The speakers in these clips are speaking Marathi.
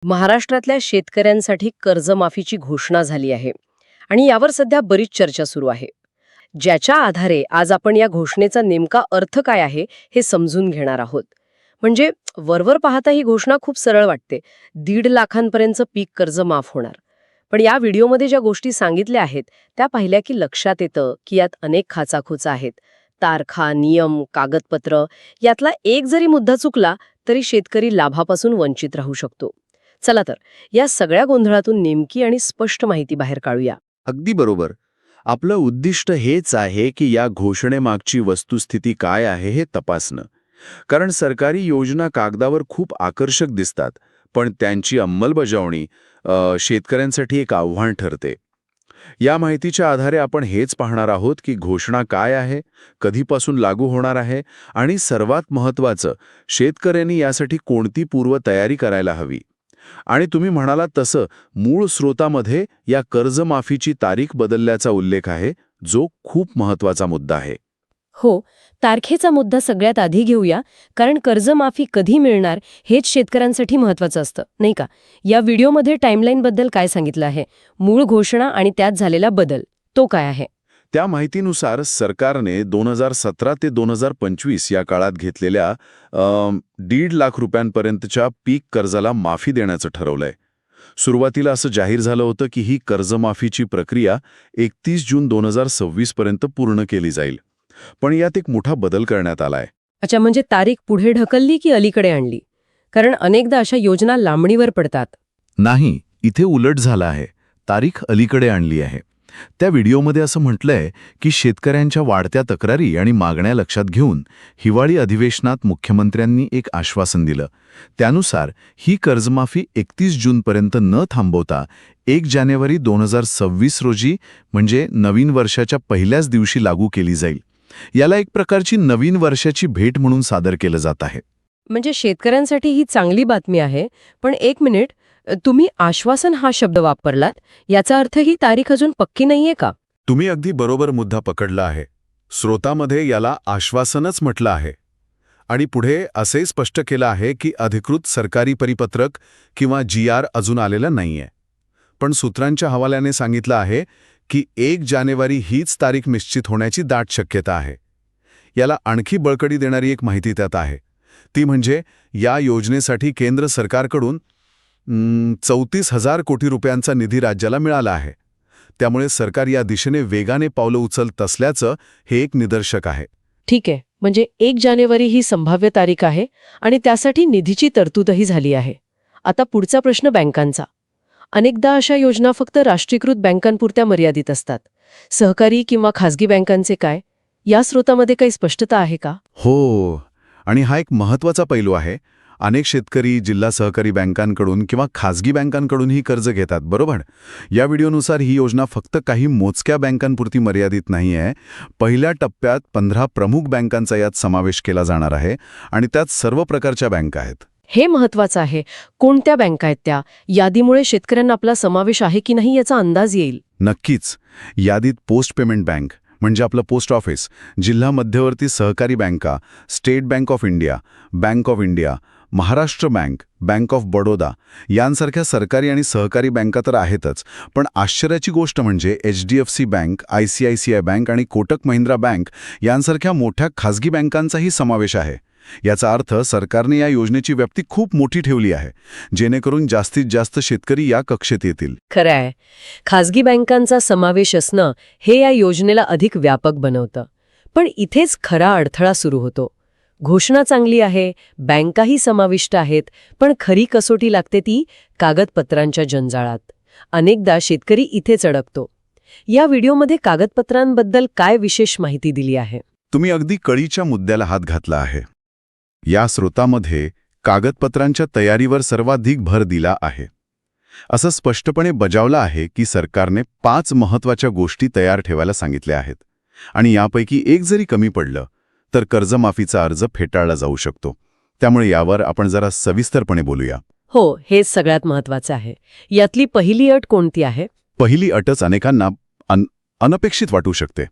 महाराष्ट्रातल्या शेतकऱ्यांसाठी कर्जमाफीची घोषणा झाली आहे आणि यावर सध्या बरीच चर्चा सुरू आहे. ज्याच्या आधारे आज आपण या घोषणेचा नेमका अर्थ काय आहे हे समजून घेणार आहोत. म्हणजे वरवर पाहता ही घोषणा खूप सरळ वाटते, 1.5 लाखांपर्यंतचं पीक कर्ज माफ होणार. पण या व्हिडिओमध्ये ज्या गोष्टी सांगितल्या आहेत त्या पाहिल्या की लक्षात येतं की यात अनेक खाचाखोचा आहेत. तारखा, नियम, कागदपत्र यातला एक जरी मुद्दा चुकला तरी शेतकरी लाभापासून वंचित राहू शकतो. चला तर या सगळ्या गोंधळातून नेमकी आणि स्पष्ट माहिती बाहेर काढूया. अगदी बरोबर. आपलं उद्दिष्ट हेच आहे की या घोषणेमागची वस्तुस्थिती काय आहे हे तपासणं. कारण सरकारी योजना कागदावर खूप आकर्षक दिसतात, पण त्यांची अंमलबजावणी शेतकऱ्यांसाठी एक आव्हान ठरते. या माहितीच्या आधारे आपण हेच पाहणार आहोत की घोषणा काय आहे, कधीपासून लागू होणार आहे आणि सर्वात महत्त्वाचं, शेतकऱ्यांनी यासाठी कोणती पूर्वतयारी करायला हवी. आणि तुम्ही म्हणालात तसं मूळ स्रोतामध्ये या कर्जमाफीची तारीख बदलल्याचा उल्लेख आहे, जो खूप महत्त्वाचा मुद्दा आहे. हो, तारखेचा मुद्दा सगळ्यात आधी घेऊया, कारण कर्जमाफी कधी मिळणार हेच शेतकऱ्यांसाठी महत्त्वाचं असतं, नाही का? या व्हिडिओमध्ये टाईमलाईनबद्दल काय सांगितलं आहे, मूळ घोषणा आणि त्यात झालेला बदल, तो काय आहे? त्या माहितीनुसार सरकारने 2017 ते 2025 या काळात घेतलेल्या 1.5 लाख रुपयांपर्यंतच्या पीक कर्जाला माफी देण्याचं ठरवलंय. सुरुवातीला असं जाहीर झालं होतं की ही कर्जमाफीची प्रक्रिया 31 जून 2026 पर्यंत पूर्ण केली जाईल. पण यात एक मोठा बदल करण्यात आलाय. अच्छा, म्हणजे तारीख पुढे ढकलली की अलीकडे आणली? कारण अनेकदा अशा योजना लांबणीवर पडतात. नाही, इथे उलट झालं आहे. तारीख अलीकडे आणली आहे. त्या व्हिडिओमध्ये असं म्हटलंय की शेतकऱ्यांच्या वाढत्या तक्रारी आणि मागण्या लक्षात घेऊन हिवाळी अधिवेशनात मुख्यमंत्र्यांनी एक आश्वासन दिलं. त्यानुसार ही कर्जमाफी 31 जूनपर्यंत न थांबवता 1 जानेवारी 2026 रोजी म्हणजे नवीन वर्षाच्या पहिल्याच दिवशी लागू केली जाईल. याला एक प्रकारची नवीन वर्षाची भेट म्हणून सादर केलं जात आहे. म्हणजे शेतकऱ्यांसाठी ही चांगली बातमी आहे. पण एक मिनिट, तुम्ही आश्वासन हा शब्द वापरलात, याचा अर्थ ही तारीख अजून पक्की नाहीये का? तुम्ही अगदी बरोबर मुद्दा पकडला आहे. स्रोतामध्ये याला आश्वासनच म्हटलं आहे आणि पुढे असे स्पष्ट केलं आहे की अधिकृत सरकारी परिपत्रक किंवा GR अजून आलेलं नाहीये. पण सूत्रांच्या हवाल्याने सांगितलं आहे की 1 जानेवारी हीच तारीख निश्चित होण्याची दाट शक्यता आहे. याला आणखी बळकटी देणारी एक माहिती त्यात आहे. ती म्हणजे या योजनेसाठी केंद्र सरकारकडून 34,000 कोटी रुपयांचा निधी राज्याला मिळाला आहे. त्यामुळे सरकार या दिशेने वेगाने पावलं उचलत असल्याचं हे एक निदर्शक आहे. ठीक आहे, म्हणजे 1 जानेवारी ही संभाव्य तारीख आहे आणि त्यासाठी निधीची तरतूदही झाली आहे. आता पुढचा प्रश्न बँकांचा. अनेकदा अशा योजना फक्त राष्ट्रीयकृत बँकांपुरत्या मर्यादित असतात. सहकारी किंवा खासगी बँकांचे काय? या स्रोतामध्ये काही स्पष्टता आहे का? हो, आणि हा एक महत्त्वाचा पैलू आहे. अनेक शेतकरी जिल्हा सहकारी बँकांकडून किंवा खासगी बँकांकडूनही कर्ज घेतात, बरोबर? या व्हिडिओनुसार ही योजना फक्त काही मोजक्या बँकांपुरती मर्यादित नाही आहे. पहिल्या टप्प्यात 15 प्रमुख बँकांचा यात समावेश केला जाणार आहे आणि त्यात सर्व प्रकारच्या बँका आहेत. हे महत्वाचं आहे. कोणत्या बँका आहेत त्या? यादीमुळे शेतकऱ्यांना आपला समावेश आहे की नाही याचा अंदाज येईल. नक्कीच. यादीत पोस्ट पेमेंट बँक म्हणजे आपलं पोस्ट ऑफिस, जिल्हा मध्यवर्ती सहकारी बँका, state bank of India, bank of India, Maharashtra bank, bank of Baroda यांसारख्या सरकारी आणि सहकारी बँका तर आहेतच. पण आश्चर्याची गोष्ट म्हणजे HDFC बँक, ICICI बँक आणि कोटक महिंद्रा बँक यांसारख्या मोठ्या खासगी बँकांचाही समावेश आहे. याचा अर्थ सरकारने या योजनेची व्याप्ती खूप मोठी ठेवली आहे, जेणेकरून जास्तीत जास्त शेतकरी या कक्षेत येतील. खरं आहे. खासगी बँकांचा समावेश असणं हे या योजनेला अधिक व्यापक बनवतं. पण इथेच खरा अडथळा सुरू होतो. घोषणा चांगली आहे, बँकाही समाविष्ट आहेत, पण खरी कसोटी लागते ती कागदपत्रांच्या जंजाळात. अनेकदा शेतकरी इथेच अडकतो. या व्हिडिओमध्ये कागदपत्रांबद्दल काय विशेष माहिती दिली आहे? तुम्ही अगदी कळीच्या मुद्द्याला हात घातला आहे. या स्रोतामध्ये कागदपत्रांच्या तयारीवर सर्वाधिक भर दिला आहे. असं स्पष्टपणे बजावलं आहे की सरकारने 5 महत्त्वाच्या गोष्टी तयार ठेवायला सांगितल्या आहेत आणि यापैकी एक जरी कमी पडलं तर कर्जमाफीचा अर्ज फेटाळला जाऊ शकतो. त्यामुळे यावर आपण जरा सविस्तरपणे बोलूया. हो, हेच सगळ्यात महत्त्वाचं आहे. यातली पहिली अट कोणती आहे? पहिली अटच अनेकांना अनपेक्षित वाटू शकते.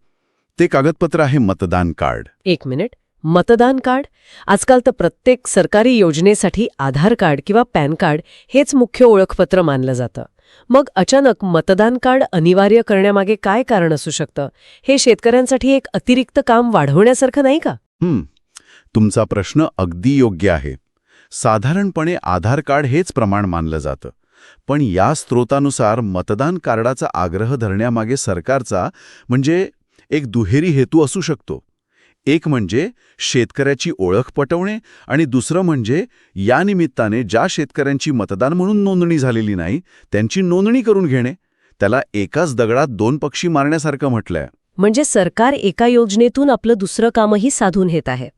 ते कागदपत्र आहे मतदान कार्ड. एक मिनिट, मतदान कार्ड? आजकाल तर प्रत्येक सरकारी योजनेसाठी आधार कार्ड किंवा पॅन कार्ड हेच मुख्य ओळखपत्र मानलं जातं. मग अचानक मतदान कार्ड अनिवार्य करण्यामागे काय कारण असू शकतं? हे शेतकऱ्यांसाठी एक अतिरिक्त काम वाढवण्यासारखं नाही का? तुमचा प्रश्न अगदी योग्य आहे. साधारणपणे आधार कार्ड हेच प्रमाण मानलं जातं. पण या स्रोतानुसार मतदान कार्डाचा आग्रह धरण्यामागे सरकारचा म्हणजे एक दुहेरी हेतू असू शकतो. एक म्हणजे शेतकऱ्याची ओळख पटवणे आणि दुसरं म्हणजे या निमित्ताने ज्या शेतकऱ्यांची मतदान म्हणून नोंदणी झालेली नाही त्यांची नोंदणी करून घेणे. त्याला एकाच दगडात दोन पक्षी मारण्यासारखं म्हटलंय. म्हणजे सरकार एका योजनेतून आपलं दुसरं कामही साधून घेत आहे.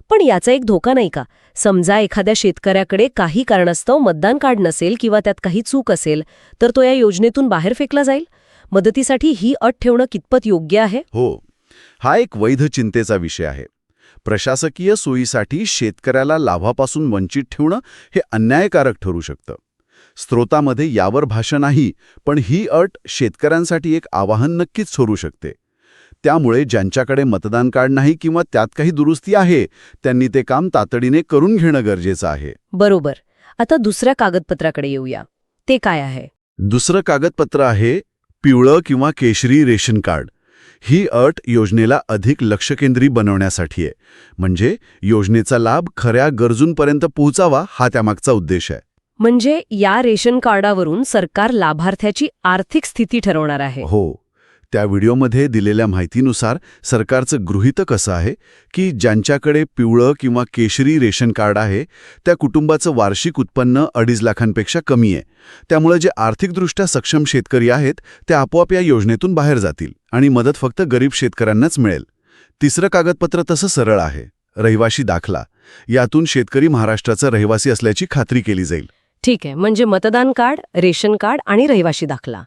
पण याचा एक धोका नाही का? समजा एखाद्या शेतकऱ्याकडे काही कारणास्तव मतदान कार्ड नसेल किंवा त्यात काही चूक असेल तर तो या योजनेतून बाहेर फेकला जाईल. मदतीसाठी ही अट ठेवणं कितपत योग्य आहे? हो, हा एक वैध चिंतेचा विषय आहे. प्रशासकीय सोयीसाठी शेतकऱ्याला लाभापासून वंचित ठेवणं हे अन्यायकारक ठरू शकतं. स्रोतामध्ये यावर भाष्य नाही, पण ही अट शेतकऱ्यांसाठी एक आवाहन नक्कीच ठरू शकते. त्यामुळे ज्यांच्याकडे मतदान कार्ड नाही किंवा त्यात काही दुरुस्ती आहे त्यांनी ते काम तातडीने करून घेणं गरजेचं आहे. बरोबर. आता दुसऱ्या कागदपत्राकडे येऊया. ते काय आहे? दुसरं कागदपत्र आहे पिवळं किंवा केशरी रेशन कार्ड. ही अट योजनेला अधिक लक्षकेंद्री बनवण्यासाठी आहे. म्हणजे योजनेचा लाभ खऱ्या गरजूंपर्यंत पोहोचावा हा त्यामागचा उद्देश आहे. म्हणजे या रेशन कार्डावरून सरकार लाभार्थ्याची आर्थिक स्थिती ठरवणार आहे. हो. त्या व्हिडिओमध्ये दिलेल्या माहितीनुसार सरकारचं गृहीतक असं आहे की ज्यांच्याकडे पिवळं किंवा केशरी रेशन कार्ड आहे त्या कुटुंबाचं वार्षिक उत्पन्न 2.5 लाखांपेक्षा कमी आहे. त्यामुळे जे आर्थिकदृष्ट्या सक्षम शेतकरी आहेत ते आपोआप या योजनेतून बाहेर जातील आणि मदत फक्त गरीब शेतकऱ्यांनाच मिळेल. तिसरं कागदपत्र तसं सरळ आहे, रहिवाशी दाखला. यातून शेतकरी महाराष्ट्राचा रहिवासी असल्याची खात्री केली जाईल. ठीक आहे. म्हणजे मतदान कार्ड, रेशन कार्ड आणि रहिवाशी दाखला.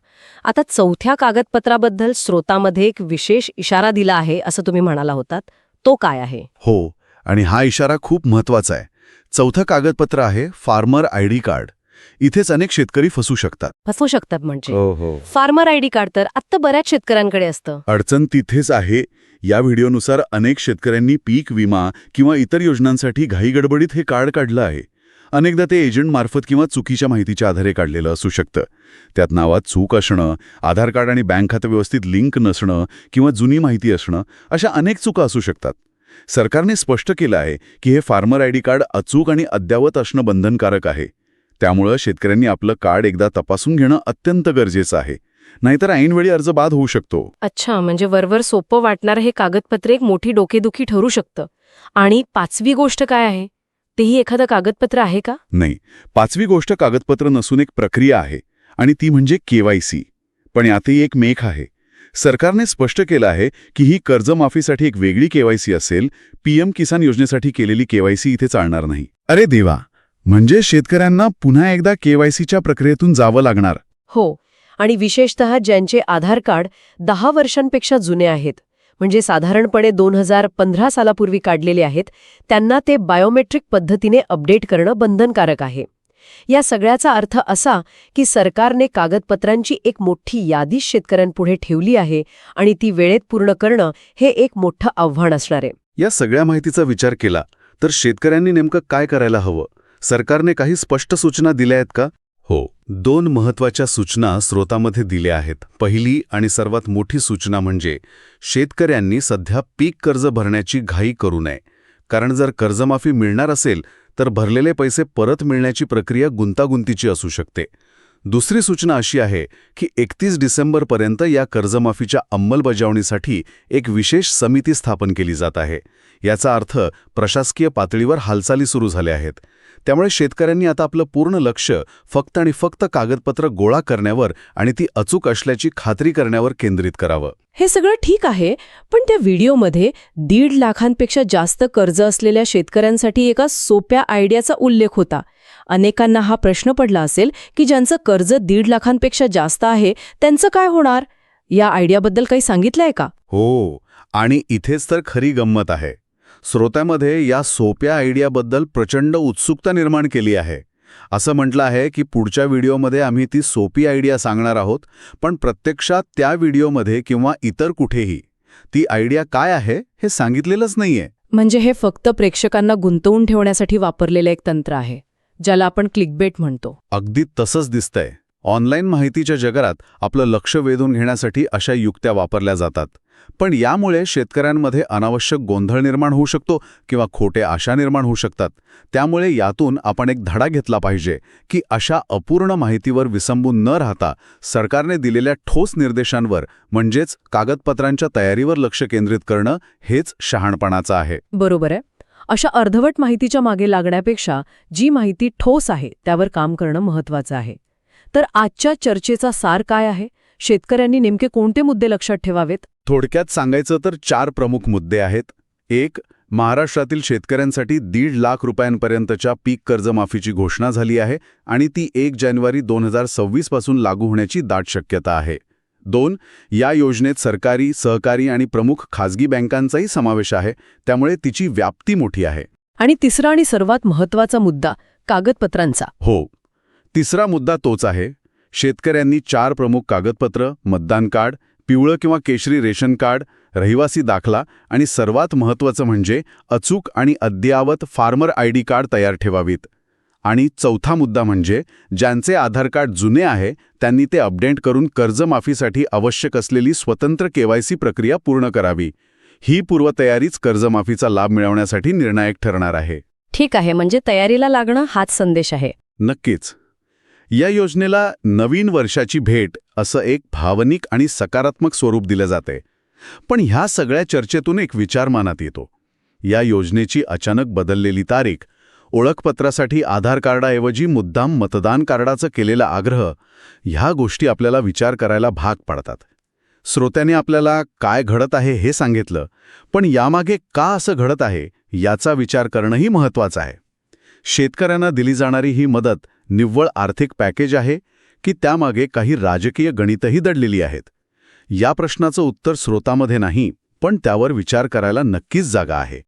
आता चौथ्या कागदपत्राबद्दल स्रोतामध्ये एक विशेष इशारा दिला आहे असं तुम्ही म्हणाला होतात. तो काय आहे? हो, आणि हा इशारा खूप महत्वाचा आहे. चौथं कागदपत्र आहे फार्मर आयडी कार्ड. इथेच अनेक शेतकरी फसू शकतात. म्हणजे फार्मर आयडी कार्ड तर आत्ता बऱ्याच शेतकऱ्यांकडे असतं. अडचण तिथेच आहे. या व्हिडिओनुसार अनेक शेतकऱ्यांनी पीक विमा किंवा इतर योजनांसाठी घाईगडबडीत हे कार्ड काढलं आहे. अनेकदा ते एजंटमार्फत किंवा चुकीच्या माहितीच्या आधारे काढलेलं असू शकतं. त्यात नावात चूक असणं, आधार कार्ड आणि बँक खातं व्यवस्थित लिंक नसणं किंवा जुनी माहिती असणं, अशा अनेक चुका असू शकतात. सरकारने स्पष्ट केलं आहे की हे फार्मर आयडी कार्ड अचूक आणि अद्ययावत असणं बंधनकारक आहे. त्यामुळं शेतकऱ्यांनी आपलं कार्ड एकदा तपासून घेणं अत्यंत गरजेचं आहे. नाहीतर ऐनवेळी अर्ज बाद होऊ शकतो. अच्छा, म्हणजे वरवर सोपं वाटणारं हे कागदपत्र एक मोठी डोकेदुखी ठरू शकतं. आणि पाचवी गोष्ट काय आहे? तेही एखादं कागदपत्र आहे का? नाही, पाचवी गोष्ट कागदपत्र नसून एक प्रक्रिया आहे आणि ती म्हणजे KYC. पण यातही एक मेख आहे. सरकारने स्पष्ट केलं आहे की ही कर्जमाफीसाठी एक वेगळी KYC असेल. PM किसान योजनेसाठी केलेली KYC इथे चालणार नाही. अरे देवा, म्हणजे शेतकऱ्यांना पुन्हा एकदा KYCच्या प्रक्रियेतून जावं लागणार. हो, आणि विशेषतः ज्यांचे आधार कार्ड 10 वर्षांपेक्षा जुने आहेत, म्हणजे साधारणपणे 2015 सालापूर्वी काढलेले आहेत, त्यांना ते बायोमेट्रिक पद्धतीने अपडेट करणं बंधनकारक आहे. या सगळ्याचा अर्थ असा की सरकारने कागदपत्रांची एक मोठी यादी शेतकऱ्यांपुढे ठेवली आहे आणि ती वेळेत पूर्ण करणं हे एक मोठं आव्हान असणार आहे. या सगळ्या माहितीचा विचार केला तर शेतकऱ्यांनी नेमकं काय करायला हवं? सरकारने काही स्पष्ट सूचना दिल्या आहेत का? हो, 2 महत्त्वाच्या सूचना स्रोतामध्ये दिल्या आहेत. पहिली आणि सर्वात मोठी सूचना म्हणजे शेतकऱ्यांनी सध्या पीक कर्ज भरण्याची घाई करू नये. कारण जर कर्जमाफी मिळणार असेल तर भरलेले पैसे परत मिळण्याची प्रक्रिया गुंतागुंतीची असू शकते. दुसरी सूचना अशी आहे की 31 डिसेंबरपर्यंत या कर्जमाफीच्या अंमलबजावणीसाठी एक विशेष समिती स्थापन केली जात आहे. याचा अर्थ प्रशासकीय पातळीवर हालचाली सुरू झाल्या आहेत. त्यामुळे शेतकऱ्यांनी आता आपलं पूर्ण लक्ष फक्त आणि फक्त कागदपत्र गोळा करण्यावर आणि ती अचूक असल्याची खात्री करण्यावर केंद्रित करावं. हे सगळं ठीक आहे, पण त्या व्हिडिओमध्ये 1.5 लाखांपेक्षा जास्त कर्ज असलेल्या शेतकऱ्यांसाठी एका सोप्या आयडियाचा उल्लेख होता. अनेकांना हा प्रश्न पडला असेल की ज्यांचं कर्ज 1.5 लाखांपेक्षा जास्त आहे त्यांचं काय होणार? या आयडियाबद्दल काही सांगितलंय का? हो, आणि इथेच तर खरी गंमत आहे. श्रोत्यामध्ये या सोप्या आयडियाबद्दल प्रचंड उत्सुकता निर्माण केली आहे. असं म्हटलं आहे की पुढच्या व्हिडिओमध्ये आम्ही ती सोपी आयडिया सांगणार आहोत, पण प्रत्यक्षात त्या व्हिडिओमध्ये किंवा इतर कुठेही ती आयडिया काय आहे हे सांगितलेलंच नाहीये. म्हणजे हे फक्त प्रेक्षकांना गुंतवून ठेवण्यासाठी वापरलेलं एक तंत्र आहे, ज्याला आपण क्लिकबेट म्हणतो. अगदी तसंच दिसतंय. ऑनलाईन माहितीच्या जगात आपलं लक्ष वेधून घेण्यासाठी अशा युक्त्या वापरल्या जातात. पण यामुळे शेतकऱ्यांमध्ये अनावश्यक गोंधळ निर्माण होऊ शकतो किंवा खोटे आशा निर्माण होऊ शकतात. त्यामुळे यातून आपण एक धडा घेतला पाहिजे की अशा अपूर्ण माहितीवर विसंबून न राहता सरकारने दिलेल्या ठोस निर्देशांवर म्हणजेच कागदपत्रांच्या तयारीवर लक्ष केंद्रित करणं हेच शहाणपणाचं आहे. बरोबर आहे. अशा अर्धवट माहितीच्या मागे लागण्यापेक्षा जी माहिती ठोस आहे त्यावर काम करणं महत्त्वाचं आहे. तर आजच्या चर्चेचा सार काय आहे? शेतकऱ्यांनी नेमके कोणते मुद्दे लक्षात ठेवावेत? थोडक्यात सांगायचं तर 4 प्रमुख मुद्दे आहेत. 1. महाराष्ट्रातील शेतकऱ्यांसाठी 1.5 लाख रुपयांपर्यंतच्या पीक कर्जमाफीची घोषणा झाली आहे आणि ती 1 जानेवारी 2026 पासून लागू होण्याची दाट शक्यता आहे. 2. या योजनेत सरकारी, सहकारी आणि प्रमुख खाजगी बँकांचाही समावेश आहे, त्यामुळे तिची व्याप्ती मोठी आहे. आणि तिसरा आणि सर्वात महत्त्वाचा मुद्दा कागदपत्रांचा. हो. तिसरा मुद्दा तोच आहे. शेतकऱ्यांनी 4 प्रमुख कागदपत्र, मतदान कार्ड, पिवळं किंवा केशरी रेशन कार्ड, रहिवासी दाखला आणि सर्वात महत्त्वाचं म्हणजे अचूक आणि अद्ययावत फार्मर आयडी कार्ड तयार ठेवावीत. आणि चौथा मुद्दा म्हणजे ज्यांचे आधार कार्ड जुने आहे त्यांनी ते अपडेट करून कर्जमाफीसाठी आवश्यक असलेली स्वतंत्र KYC प्रक्रिया पूर्ण करावी. ही पूर्वतयारीच कर्जमाफीचा लाभ मिळवण्यासाठी निर्णायक ठरणार आहे. ठीक आहे, म्हणजे तयारीला लागणं हाच संदेश आहे. नक्कीच. या योजनेला नवीन वर्षाची भेट असं एक भावनिक आणि सकारात्मक स्वरूप दिलं जाते. पण ह्या सगळ्या चर्चेतून एक विचार मनात येतो. या योजनेची अचानक बदललेली तारीख, ओळखपत्रासाठी आधार कार्डाऐवजी मुद्दाम मतदान कार्डाचं केलेला आग्रह, ह्या गोष्टी आपल्याला विचार करायला भाग पाडतात. श्रोत्याने आपल्याला काय घडत आहे हे सांगितलं, पण यामागे का असं घडत आहे याचा विचार करणंही महत्त्वाचं आहे. शेतकऱ्यांना दिली जाणारी ही मदत निव्वळ आर्थिक पॅकेज आहे की त्यामागे काही राजकीय गणितही दडलेली आहेत? या प्रश्नाचं उत्तर स्रोतामध्ये नाही, पण त्यावर विचार करायला नक्कीच जागा आहे.